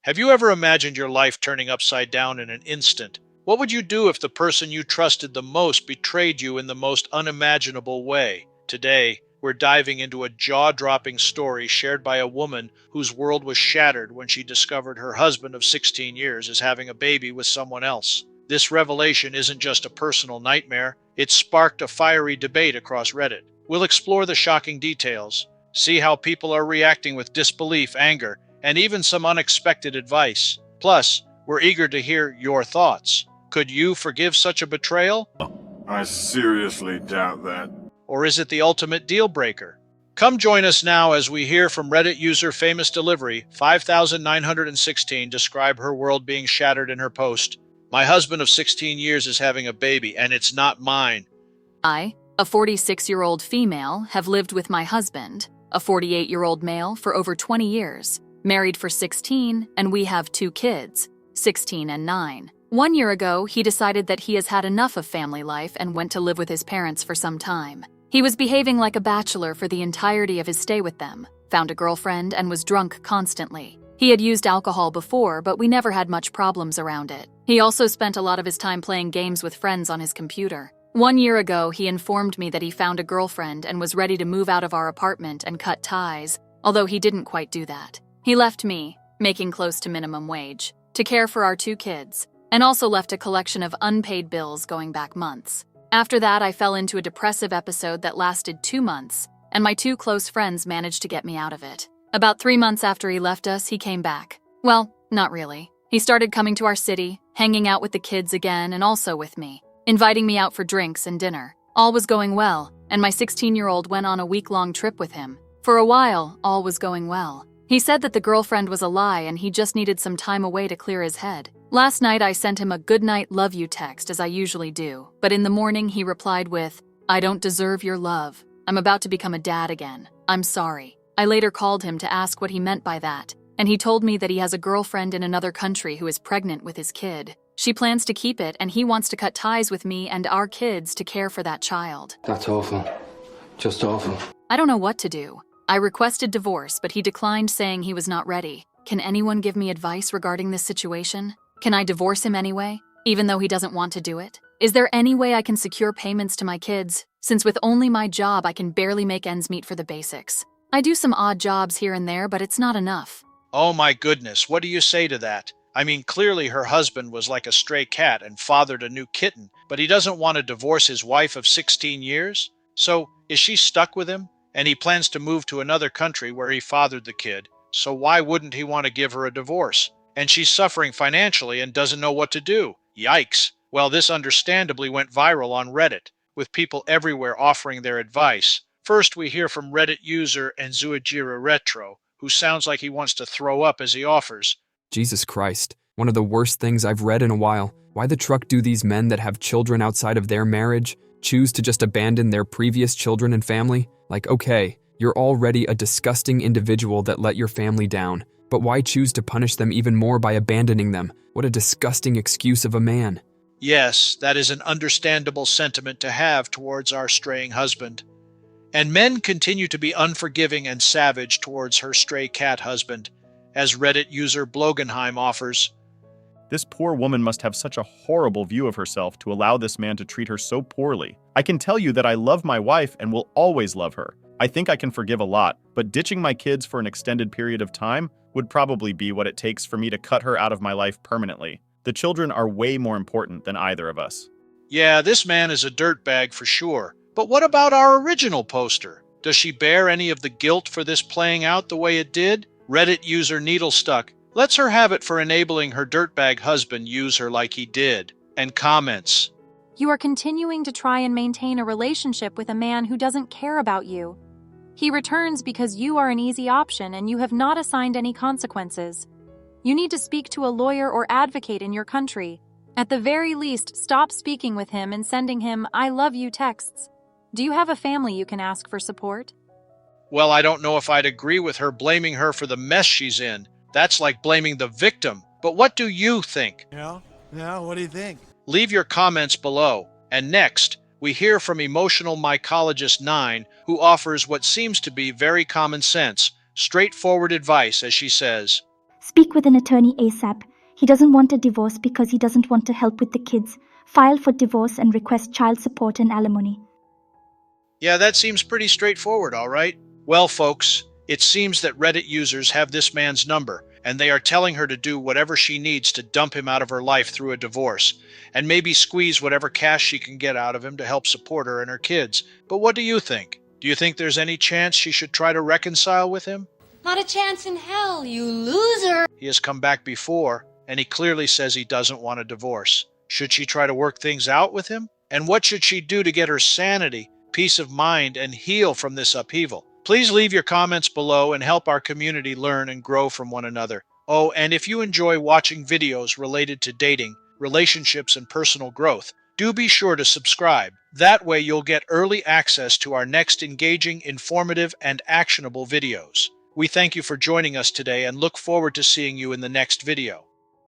Have you ever imagined your life turning upside down in an instant? What would you do if the person you trusted the most betrayed you in the most unimaginable way? Today, we're diving into a jaw-dropping story shared by a woman whose world was shattered when she discovered her husband of 16 years is having a baby with someone else. This revelation isn't just a personal nightmare, it sparked a fiery debate across Reddit. We'll explore the shocking details, see how people are reacting with disbelief, anger, and even some unexpected advice. Plus, we're eager to hear your thoughts. Could you forgive such a betrayal? I seriously doubt that. Or is it the ultimate deal breaker? Come join us now as we hear from Reddit user Famous Delivery 5916 describe her world being shattered in her post. My husband of 16 years is having a baby, and it's not mine. I, a 46-year-old female, have lived with my husband, a 48-year-old male, for over 20 years. Married for 16, and we have 2 kids, 16 and 9. 1 year ago, he decided that he has had enough of family life and went to live with his parents for some time. He was behaving like a bachelor for the entirety of his stay with them, found a girlfriend, and was drunk constantly. He had used alcohol before, but we never had much problems around it. He also spent a lot of his time playing games with friends on his computer. 1 year ago, he informed me that he found a girlfriend and was ready to move out of our apartment and cut ties, although he didn't quite do that. He left me, making close to minimum wage, to care for our 2 kids, and also left a collection of unpaid bills going back months. After that, I fell into a depressive episode that lasted 2 months, and my 2 close friends managed to get me out of it. About 3 months after he left us, he came back. Well, not really. He started coming to our city, hanging out with the kids again and also with me, inviting me out for drinks and dinner. All was going well, and my 16-year-old went on a week-long trip with him. For a while, all was going well. He said that the girlfriend was a lie and he just needed some time away to clear his head. Last night, I sent him a "good night, love you" text as I usually do, but in the morning he replied with, "I don't deserve your love. I'm about to become a dad again. I'm sorry." I later called him to ask what he meant by that, and he told me that he has a girlfriend in another country who is pregnant with his kid. She plans to keep it, and he wants to cut ties with me and our kids to care for that child. That's awful. Just awful. I don't know what to do. I requested divorce, but he declined, saying he was not ready. Can anyone give me advice regarding this situation? Can I divorce him anyway, even though he doesn't want to do it? Is there any way I can secure payments to my kids, since with only my job I can barely make ends meet for the basics? I do some odd jobs here and there, but it's not enough. Oh my goodness, what do you say to that? I mean, clearly her husband was like a stray cat and fathered a new kitten, but he doesn't want to divorce his wife of 16 years? So, is she stuck with him? And he plans to move to another country where he fathered the kid, so why wouldn't he want to give her a divorce? And she's suffering financially and doesn't know what to do. Yikes. Well, this understandably went viral on Reddit, with people everywhere offering their advice. First, we hear from Reddit user Enzuajira Retro, who sounds like he wants to throw up as he offers. Jesus Christ, one of the worst things I've read in a while. Why the truck do these men that have children outside of their marriage choose to just abandon their previous children and family? Like, okay, you're already a disgusting individual that let your family down, but why choose to punish them even more by abandoning them? What a disgusting excuse of a man. Yes, that is an understandable sentiment to have towards our straying husband. And men continue to be unforgiving and savage towards her stray cat husband, as Reddit user Blogenheim offers. This poor woman must have such a horrible view of herself to allow this man to treat her so poorly. I can tell you that I love my wife and will always love her. I think I can forgive a lot, but ditching my kids for an extended period of time would probably be what it takes for me to cut her out of my life permanently. The children are way more important than either of us. Yeah, this man is a dirtbag for sure. But what about our original poster? Does she bear any of the guilt for this playing out the way it did? Reddit user Needlestuck lets her have it for enabling her dirtbag husband use her like he did, and comments, "You are continuing to try and maintain a relationship with a man who doesn't care about you. He returns because you are an easy option and you have not assigned any consequences. You need to speak to a lawyer or advocate in your country. At the very least, stop speaking with him and sending him 'I love you' texts. Do you have a family you can ask for support?" Well, I don't know if I'd agree with her blaming her for the mess she's in. That's like blaming the victim. But what do you think? Yeah, what do you think? Leave your comments below. And next, we hear from Emotional Mycologist 9, who offers what seems to be very common sense, straightforward advice as she says, Speak with an attorney ASAP. He doesn't want a divorce because he doesn't want to help with the kids. File for divorce and request child support and alimony. Yeah, that seems pretty straightforward, all right. Well, folks, it seems that Reddit users have this man's number, and they are telling her to do whatever she needs to dump him out of her life through a divorce, and maybe squeeze whatever cash she can get out of him to help support her and her kids. But what do you think? Do you think there's any chance she should try to reconcile with him? Not a chance in hell, you loser! He has come back before, and he clearly says he doesn't want a divorce. Should she try to work things out with him? And what should she do to get her sanity, peace of mind, and heal from this upheaval? Please leave your comments below and help our community learn and grow from one another. Oh, and if you enjoy watching videos related to dating, relationships, and personal growth, do be sure to subscribe. That way you'll get early access to our next engaging, informative, and actionable videos. We thank you for joining us today and look forward to seeing you in the next video.